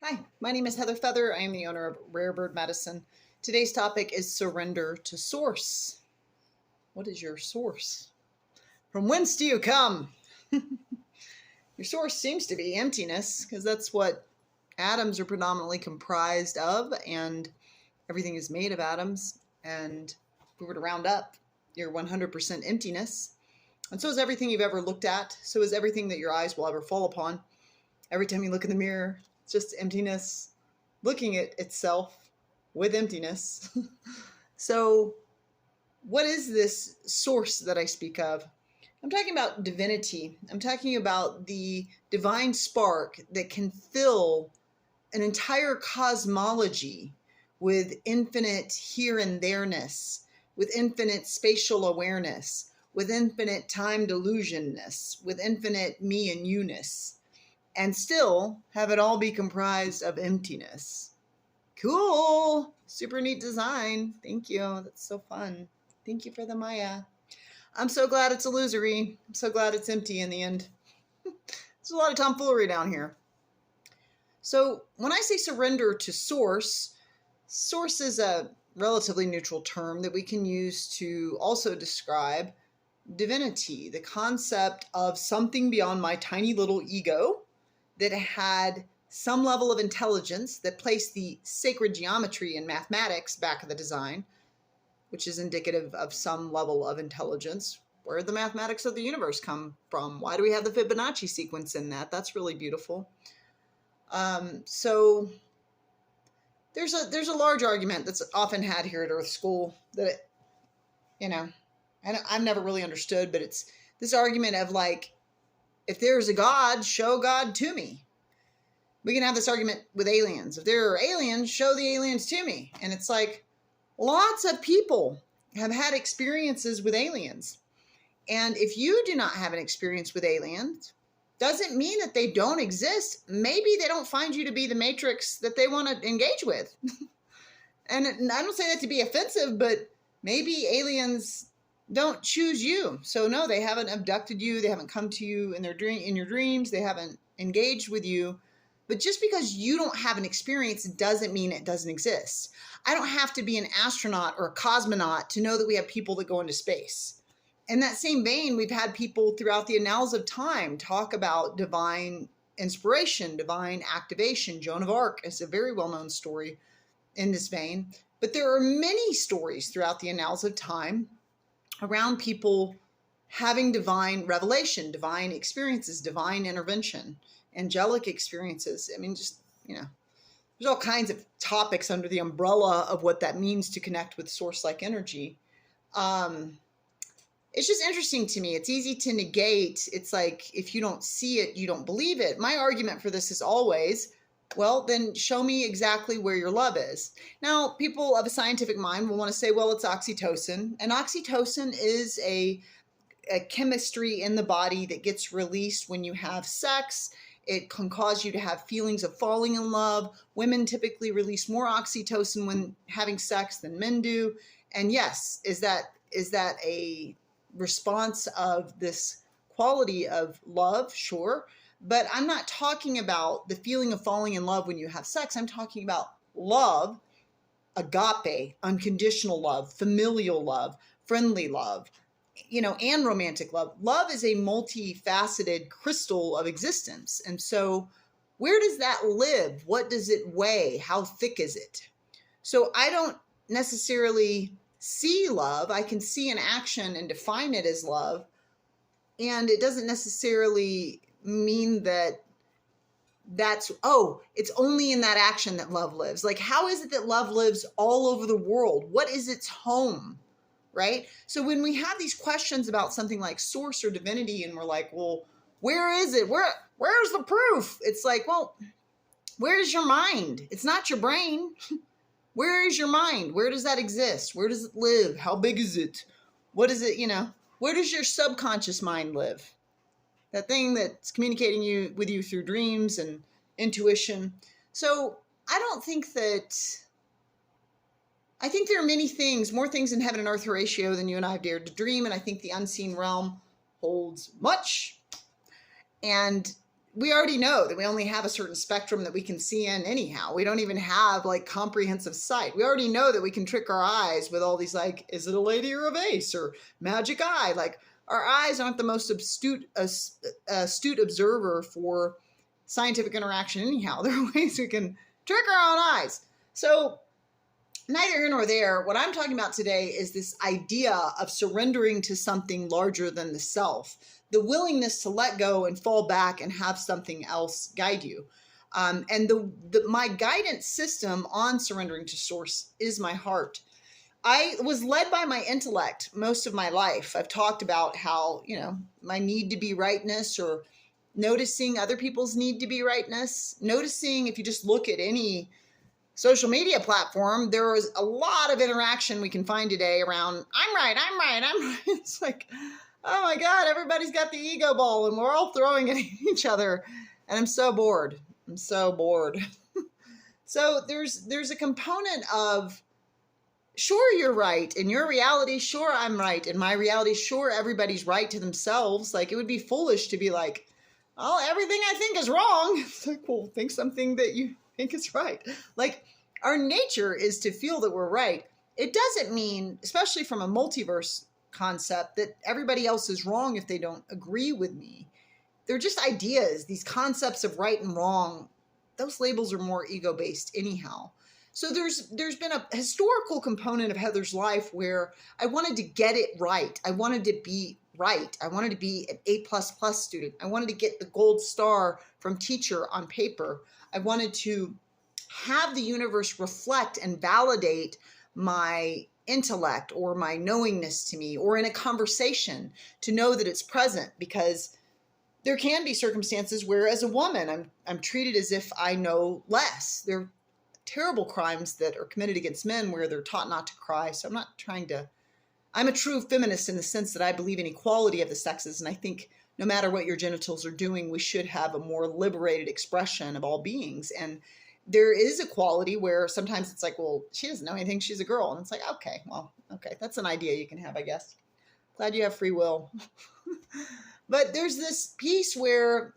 Hi, my name is Heather Feather. I am the owner of Rare Bird Medicine. Today's topic is surrender to source. What is your source? From whence do you come? Your source seems to be emptiness, because that's what atoms are predominantly comprised of, and everything is made of atoms. And if we were to round up, you're 100% emptiness. And so is everything you've ever looked at. So is everything that your eyes will ever fall upon. Every time you look in the mirror, it's just emptiness, looking at itself with emptiness. So what is this source that I speak of? I'm talking about divinity. I'm talking about the divine spark that can fill an entire cosmology with infinite here and there-ness, with infinite spatial awareness, with infinite time delusionness, with infinite me and you-ness, and still have it all be comprised of emptiness. Cool. Super neat design. Thank you. That's so fun. Thank you for the Maya. I'm so glad it's illusory. I'm so glad it's empty in the end. There's a lot of tomfoolery down here. So when I say surrender to source, source is a relatively neutral term that we can use to also describe divinity, the concept of something beyond my tiny little ego that had some level of intelligence that placed the sacred geometry in mathematics back of the design, which is indicative of some level of intelligence. Where did the mathematics of the universe come from? Why do we have the Fibonacci sequence in that? That's really beautiful. So there's a large argument that's often had here at Earth School that, I've never really understood, but it's this argument of like, if there's a God, show God to me. We can have this argument with aliens. If there are aliens, show the aliens to me. And it's like, lots of people have had experiences with aliens. And if you do not have an experience with aliens, doesn't mean that they don't exist. Maybe they don't find you to be the matrix that they want to engage with. And I don't say that to be offensive, but maybe aliens don't choose you. So no, they haven't abducted you. They haven't come to you in your dreams. They haven't engaged with you. But just because you don't have an experience doesn't mean it doesn't exist. I don't have to be an astronaut or a cosmonaut to know that we have people that go into space. In that same vein, we've had people throughout the annals of time talk about divine inspiration, divine activation. Joan of Arc is a very well-known story in this vein. But there are many stories throughout the annals of time around people having divine revelation, divine experiences, divine intervention, angelic experiences. I mean, just, there's all kinds of topics under the umbrella of what that means to connect with source-like energy. It's just interesting to me. It's easy to negate. It's like, if you don't see it, you don't believe it. My argument for this is always, well, then show me exactly where your love is. Now, people of a scientific mind will want to say, well, it's oxytocin. And oxytocin is a chemistry in the body that gets released when you have sex. It can cause you to have feelings of falling in love. Women typically release more oxytocin when having sex than men do. And yes, is that a response of this quality of love? Sure. But I'm not talking about the feeling of falling in love when you have sex. I'm talking about love, agape, unconditional love, familial love, friendly love, and romantic love. Love is a multifaceted crystal of existence. And so where does that live? What does it weigh? How thick is it? So I don't necessarily see love. I can see an action and define it as love. And it doesn't necessarily mean that it's only in that action that love lives. Like, how is it that love lives all over the world? What is its home, right? So when we have these questions about something like source or divinity, and we're like, well, where is it? Where's the proof? It's like, well, where's your mind? It's not your brain. Where is your mind? Where does that exist? Where does it live? How big is it? What is it, where does your subconscious mind live? That thing that's communicating with you through dreams and intuition. So I think there are many things, more things in heaven and earth, Horatio, than you and I have dared to dream. And I think the unseen realm holds much. And we already know that we only have a certain spectrum that we can see in anyhow. We don't even have like comprehensive sight. We already know that we can trick our eyes with all these like, is it a lady or a vase or magic eye? Like our eyes aren't the most astute observer for scientific interaction anyhow. There are ways we can trick our own eyes. So neither here nor there. What I'm talking about today is this idea of surrendering to something larger than the self, the willingness to let go and fall back and have something else guide you. And my guidance system on surrendering to source is my heart. I was led by my intellect most of my life. I've talked about how, my need to be rightness, or noticing other people's need to be rightness, noticing if you just look at any social media platform, there is a lot of interaction we can find today around, I'm right. It's like, oh my God, everybody's got the ego ball and we're all throwing it at each other. And I'm so bored. So there's a component of, sure, you're right. In your reality, sure, I'm right. In my reality, sure, everybody's right to themselves. Like, it would be foolish to be like, oh, everything I think is wrong. It's like, well, think something that you think is right. Like, our nature is to feel that we're right. It doesn't mean, especially from a multiverse concept, that everybody else is wrong if they don't agree with me. They're just ideas. These concepts of right and wrong, those labels are more ego-based anyhow. So there's been a historical component of Heather's life where I wanted to get it right. I wanted to be right. I wanted to be an A++ student. I wanted to get the gold star from teacher on paper. I wanted to have the universe reflect and validate my intellect or my knowingness to me, or in a conversation to know that it's present, because there can be circumstances where as a woman, I'm treated as if I know less. There are terrible crimes that are committed against men where they're taught not to cry. So I'm a true feminist in the sense that I believe in equality of the sexes. And I think no matter what your genitals are doing, we should have a more liberated expression of all beings. And there is equality where sometimes it's like, well, she doesn't know anything, she's a girl. And it's like, okay, that's an idea you can have, I guess. Glad you have free will. But there's this piece where,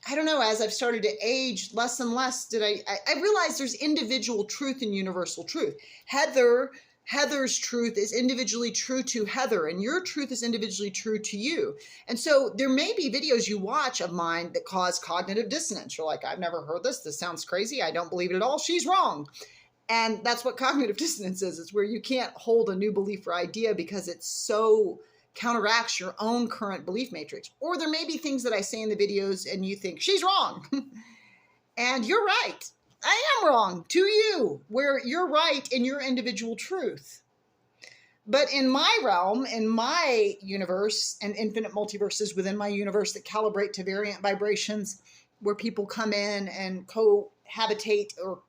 I don't know, as I've started to age, less and less I realize there's individual truth and universal truth. Heather's truth is individually true to Heather, and your truth is individually true to you. And so there may be videos you watch of mine that cause cognitive dissonance. You're like, I've never heard this. This sounds crazy. I don't believe it at all. She's wrong. And that's what cognitive dissonance is. It's where you can't hold a new belief or idea because it so counteracts your own current belief matrix. Or there may be things that I say in the videos and you think, she's wrong. And you're right. I am wrong to you, where you're right in your individual truth. But in my realm, in my universe, and infinite multiverses within my universe that calibrate to variant vibrations, where people come in and cohabitate or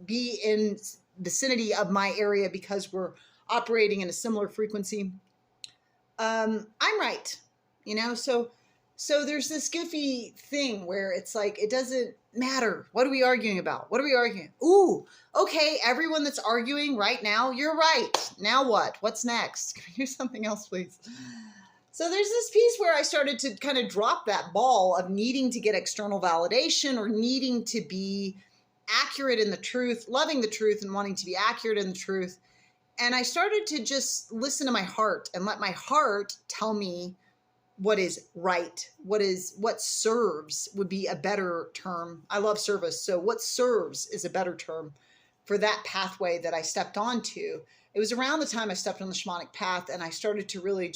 be in vicinity of my area because we're operating in a similar frequency, I'm right, So there's this goofy thing where it's like, it doesn't matter. What are we arguing about? What are we arguing? Ooh, okay, everyone that's arguing right now, you're right. Now what? What's next? Can we do something else, please? So there's this piece where I started to kind of drop that ball of needing to get external validation or needing to be accurate in the truth, loving the truth and wanting to be accurate in the truth. And I started to just listen to my heart and let my heart tell me what is right, what serves would be a better term. I love service. So what serves is a better term for that pathway that I stepped onto. It was around the time I stepped on the shamanic path and I started to really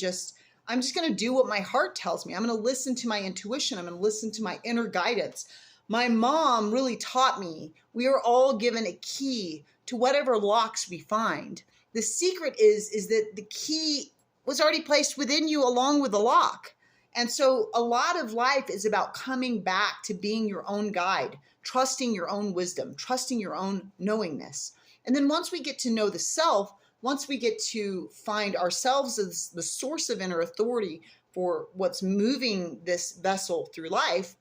I'm just going to do what my heart tells me. I'm going to listen to my intuition. I'm going to listen to my inner guidance. My mom really taught me we are all given a key to whatever locks we find. The secret is that the key was already placed within you along with the lock. And so a lot of life is about coming back to being your own guide, trusting your own wisdom, trusting your own knowingness. And then once we get to know the self, once we get to find ourselves as the source of inner authority for what's moving this vessel through life,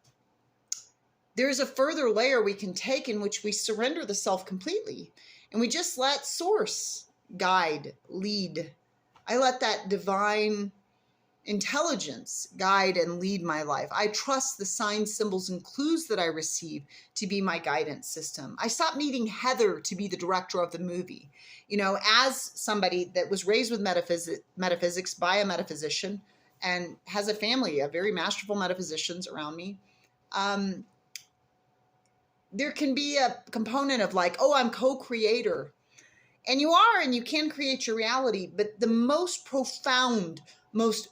there's a further layer we can take in which we surrender the self completely. And we just let source guide, lead. I let that divine intelligence guide and lead my life. I trust the signs, symbols, and clues that I receive to be my guidance system. I stopped needing Heather to be the director of the movie. You know, as somebody that was raised with metaphysics by a metaphysician and has a family of very masterful metaphysicians around me, there can be a component of like, oh, I'm co-creator. And you are, and you can create your reality, but the most profound, most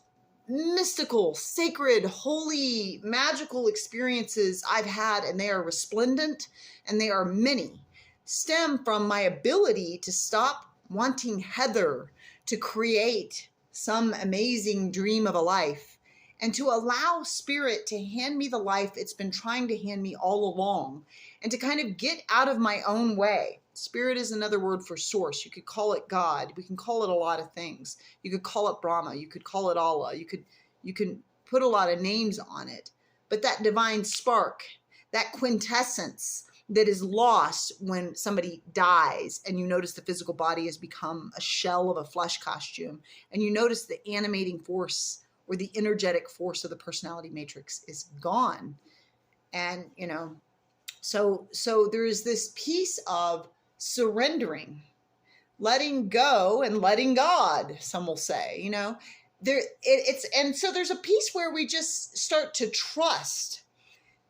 mystical, sacred, holy, magical experiences I've had, and they are resplendent and they are many, stem from my ability to stop wanting Heather to create some amazing dream of a life and to allow Spirit to hand me the life it's been trying to hand me all along, and to kind of get out of my own way. Spirit is another word for source. You could call it God. We can call it a lot of things. You could call it Brahma. You could call it Allah. You can put a lot of names on it. But that divine spark, that quintessence that is lost when somebody dies and you notice the physical body has become a shell of a flesh costume, and you notice the animating force or the energetic force of the personality matrix is gone. And, you know, so there is this piece of surrendering, letting go and letting God, some will say, you know, and so there's a piece where we just start to trust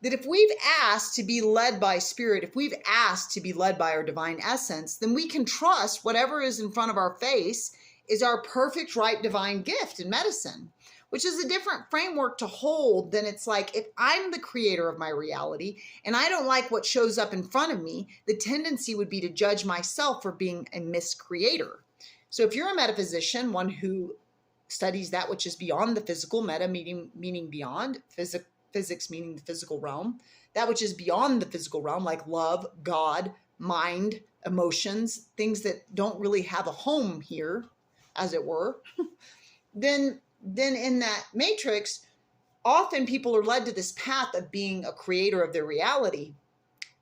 that if we've asked to be led by Spirit, if we've asked to be led by our divine essence, then we can trust whatever is in front of our face is our perfect, right, divine gift in medicine, which is a different framework to hold than it's like, if I'm the creator of my reality and I don't like what shows up in front of me, the tendency would be to judge myself for being a miscreator. So if you're a metaphysician, one who studies that which is beyond the physical, meta meaning beyond, physics meaning the physical realm, that which is beyond the physical realm, like love, God, mind, emotions, things that don't really have a home here, as it were, then in that matrix, often people are led to this path of being a creator of their reality,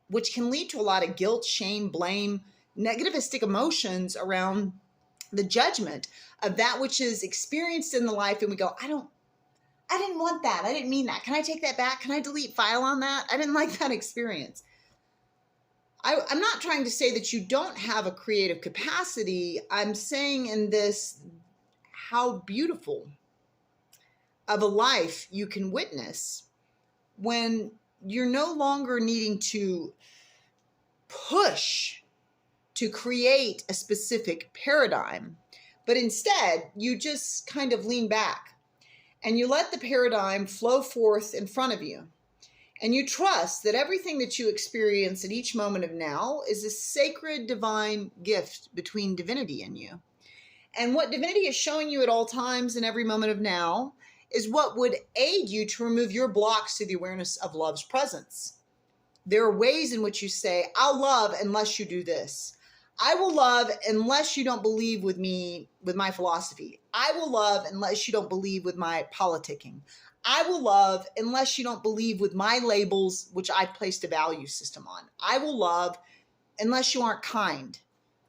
which can lead to a lot of guilt, shame, blame, negativistic emotions around the judgment of that which is experienced in the life. And we go, I didn't want that. I didn't mean that. Can I take that back? Can I delete file on that? I didn't like that experience. I'm not trying to say that you don't have a creative capacity. I'm saying in this, how beautiful of a life you can witness when you're no longer needing to push to create a specific paradigm, but instead you just kind of lean back and you let the paradigm flow forth in front of you. And you trust that everything that you experience at each moment of now is a sacred divine gift between divinity and you. And what divinity is showing you at all times in every moment of now is what would aid you to remove your blocks to the awareness of love's presence. There are ways in which you say, I'll love unless you do this. I will love unless you don't believe with me, with my philosophy. I will love unless you don't believe with my politicking. I will love unless you don't believe with my labels, which I've placed a value system on. I will love unless you aren't kind.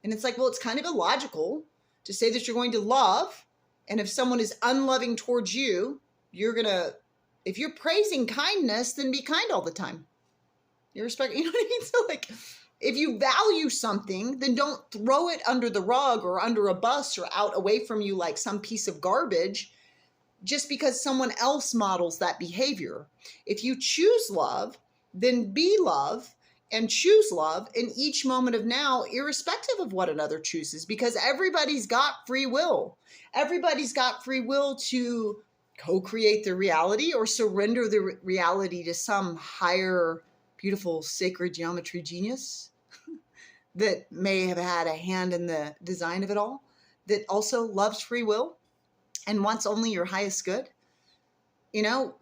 And it's like, well, it's kind of illogical to say that you're going to love, and if someone is unloving towards you, if you're praising kindness, then be kind all the time. You respect, you know what I mean? So like, if you value something, then don't throw it under the rug or under a bus or out away from you like some piece of garbage just because someone else models that behavior. If you choose love, then be love and choose love in each moment of now, irrespective of what another chooses, because everybody's got free will. Everybody's got free will to co-create their reality or surrender their reality to some higher, beautiful, sacred geometry genius that may have had a hand in the design of it all, that also loves free will and wants only your highest good. You know,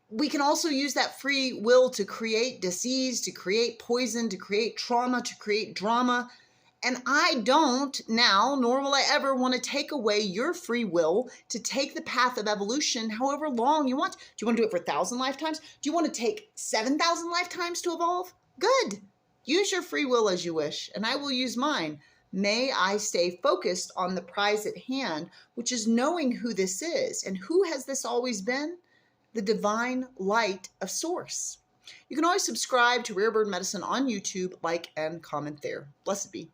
we can also use that free will to create disease, to create poison, to create trauma, to create drama. And I don't now, nor will I ever want to take away your free will to take the path of evolution however long you want. Do you want to do it for 1,000 lifetimes? Do you want to take 7,000 lifetimes to evolve? Good. Use your free will as you wish, and I will use mine. May I stay focused on the prize at hand, which is knowing who this is. And who has this always been? The divine light of Source. You can always subscribe to Rare Bird Medicine on YouTube, like and comment there. Blessed be.